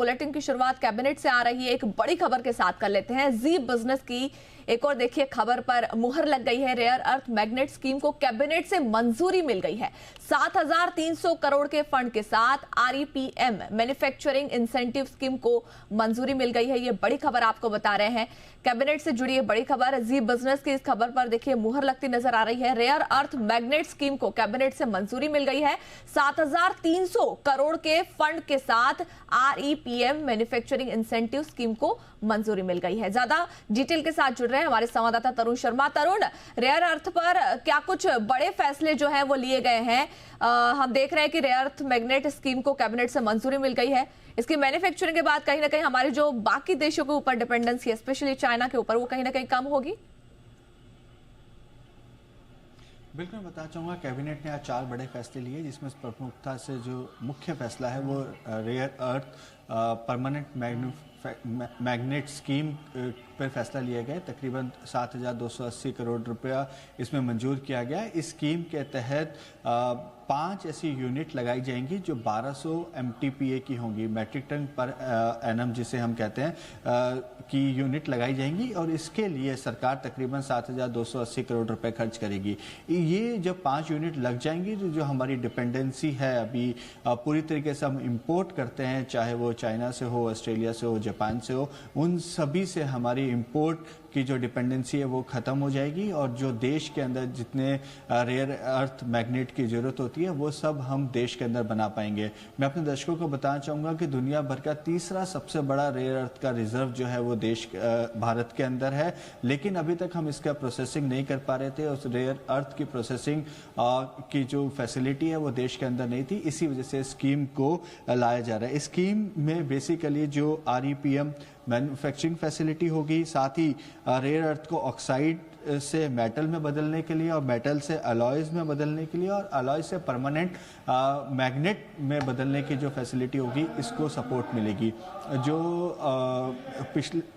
Bulletin की शुरुआत cabinet से आ रही है एक बड़ी खबर के साथ कर लेते हैं। जी बिजनेस की एक और देखिए खबर पर मुहर लग गई है। रेयर अर्थ मैग्नेट स्कीम को कैबिनेट से मंजूरी मिल गई है। 7,300 करोड़ के फंड के साथ REPM मैन्युफैक्चरिंग इंसेंटिव स्कीम को मंजूरी मिल गई है। ये बड़ी खबर आपको बता रहे हैं, कैबिनेट से जुड़ी है बड़ी खबर। जी बिजनेस की इस खबर पर देखिए मुहर लगती नजर आ रही है। रेयर अर्थ मैग्नेट स्कीम को कैबिनेट से मंजूरी मिल गई है। 7,300 करोड़ के फंड के साथ REPM मैन्युफैक्चरिंग इंसेंटिव स्कीम को मंजूरी मिल गई है। ज्यादा डिटेल के साथ जुड़ रहे हैं हमारे संवाददाता तरुण शर्मा। तरुण, रेयर अर्थ पर क्या कुछ बड़े फैसले जो हैं वो लिए गए हैं? हम देख रहे हैं कि रेयर अर्थ मैग्नेट स्कीम को कैबिनेट से मंजूरी मिल गई है। इसकी मैन्युफैक्चरिंग के बाद कहीं ना कहीं हमारी जो बाकी देशों के ऊपर डिपेंडेंसी है, स्पेशली चाइना के ऊपर, वो कहीं ना कहीं कम होगी। बिल्कुल, मैं बताना चाहूँगा कैबिनेट ने आज 4 बड़े फैसले लिए, जिसमें प्रमुखता से जो मुख्य फैसला है वो rare earth permanent magnet scheme पर फैसला लिया गया। तकरीबन 7,280 करोड़ रुपया इसमें मंजूर किया गया। इस स्कीम के तहत 5 ऐसी यूनिट लगाई जाएंगी जो 1200 MTPA की होंगी, मैट्रिक टन पर एनम जिसे हम कहते हैं, की यूनिट लगाई जाएंगी और इसके लिए सरकार तकरीबन 7,280 करोड़ रुपए खर्च करेगी। ये जब 5 यूनिट लग जाएंगी तो जो हमारी डिपेंडेंसी है अभी पूरी तरीके से हम इंपोर्ट करते हैं, चाहे वो चाइना से हो, ऑस्ट्रेलिया से हो, जापान से हो, उन सभी से हमारी इंपोर्ट की जो डिपेंडेंसी है वो ख़त्म हो जाएगी और जो देश के अंदर जितने रेयर अर्थ मैग्नेट की ज़रूरत होती है वो सब हम देश के अंदर बना पाएंगे। मैं अपने दर्शकों को बताना चाहूँगा कि दुनिया भर का तीसरा सबसे बड़ा रेयर अर्थ का रिजर्व जो है वो देश भारत के अंदर है, लेकिन अभी तक हम इसका प्रोसेसिंग नहीं कर पा रहे थे। उस रेयर अर्थ की प्रोसेसिंग की जो फैसिलिटी है वो देश के अंदर नहीं थी, इसी वजह से स्कीम को लाया जा रहा है। इस स्कीम में बेसिकली जो REPM मैन्युफैक्चरिंग फैसिलिटी होगी, साथ ही रेयर अर्थ को ऑक्साइड से मेटल में बदलने के लिए और मेटल से अलॉयज में बदलने के लिए और अलॉय से परमानेंट मैग्नेट में बदलने की जो फैसिलिटी होगी, इसको सपोर्ट मिलेगी। जो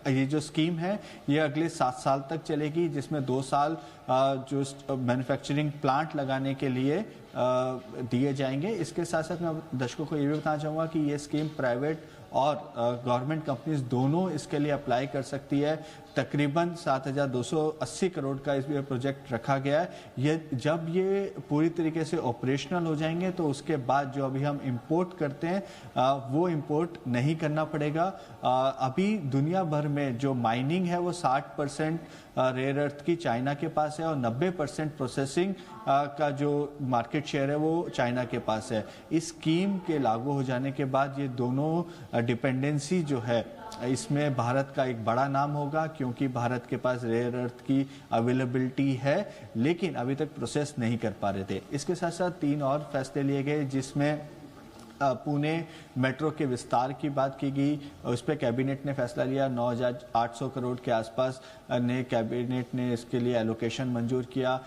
ये जो स्कीम है ये अगले 7 साल तक चलेगी, जिसमें 2 साल जो मैन्युफैक्चरिंग प्लांट लगाने के लिए दिए जाएंगे। इसके साथ साथ मैं दर्शकों को ये भी बताना चाहूँगा कि ये स्कीम प्राइवेट और गवर्नमेंट कंपनीज दोनों इसके लिए अप्लाई कर सकती है। तकरीबन 7,280 करोड़ का इसमें प्रोजेक्ट रखा गया है। ये जब ये पूरी तरीके से ऑपरेशनल हो जाएंगे तो उसके बाद जो अभी हम इंपोर्ट करते हैं वो इंपोर्ट नहीं करना पड़ेगा। अभी दुनिया भर में जो माइनिंग है वो 60% रेयर अर्थ की चाइना के पास है और 90% प्रोसेसिंग का जो मार्केट शेयर है वो चाइना के पास है। इस स्कीम के लागू हो जाने के बाद ये दोनों डिपेंडेंसी जो है इसमें भारत का एक बड़ा नाम होगा, क्योंकि भारत के पास रेयर अर्थ की अवेलेबिलिटी है लेकिन अभी तक प्रोसेस नहीं कर पा रहे थे। इसके साथ साथ 3 और फैसले लिए गए, जिसमें पुणे मेट्रो के विस्तार की बात की गई। उस पर कैबिनेट ने फैसला लिया। 9,800 करोड़ के आसपास ने कैबिनेट ने इसके लिए एलोकेशन मंजूर किया।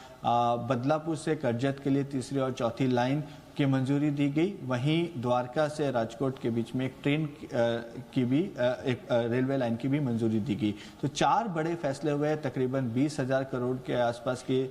बदलापुर से करजत के लिए तीसरी और चौथी लाइन की मंजूरी दी गई। वहीं द्वारका से राजकोट के बीच में एक ट्रेन की भी एक रेलवे लाइन की भी मंजूरी दी गई। तो 4 बड़े फैसले हुए। तकरीबन 20,000 करोड़ के आसपास की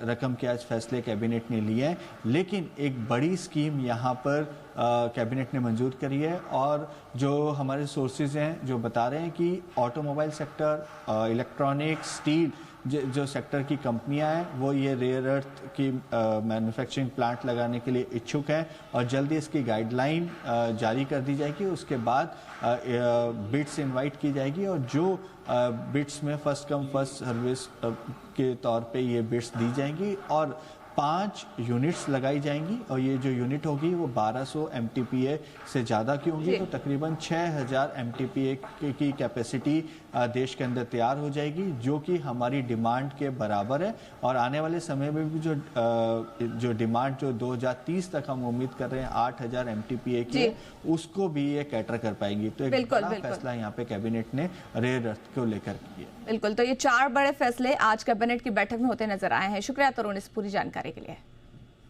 रकम के आज फैसले कैबिनेट ने लिए हैं, लेकिन एक बड़ी स्कीम यहाँ पर कैबिनेट ने मंजूर करी है और जो हमारे सोर्सेज हैं जो बता रहे हैं कि ऑटोमोबाइल सेक्टर, इलेक्ट्रॉनिक्स, स्टील जो सेक्टर की कंपनियां हैं वो ये रेयर अर्थ की मैन्युफैक्चरिंग प्लांट लगाने के लिए इच्छुक हैं और जल्दी इसकी गाइडलाइन जारी कर दी जाएगी। उसके बाद बिड्स इनवाइट की जाएगी और जो बिड्स में फर्स्ट कम फर्स्ट सर्विस के तौर पे ये बिड्स दी जाएंगी और 5 यूनिट्स लगाई जाएंगी और ये जो यूनिट होगी वो 1200 MTPA से ज़्यादा की होंगी। तो तकरीबन 6,000 MTPA की कैपेसिटी देश के अंदर तैयार हो जाएगी, जो कि हमारी डिमांड के बराबर है और आने वाले समय में भी जो डिमांड जो 2030 तक हम उम्मीद कर रहे हैं 8,000 MTPA की, उसको भी ये कैटर कर पाएगी। तो एक बड़ा फैसला यहाँ पे कैबिनेट ने रेयर अर्थ को लेकर किया। बिल्कुल, तो ये 4 बड़े फैसले आज कैबिनेट की बैठक में होते नजर आए हैं। शुक्रिया तरुण इस पूरी जानकारी के लिए।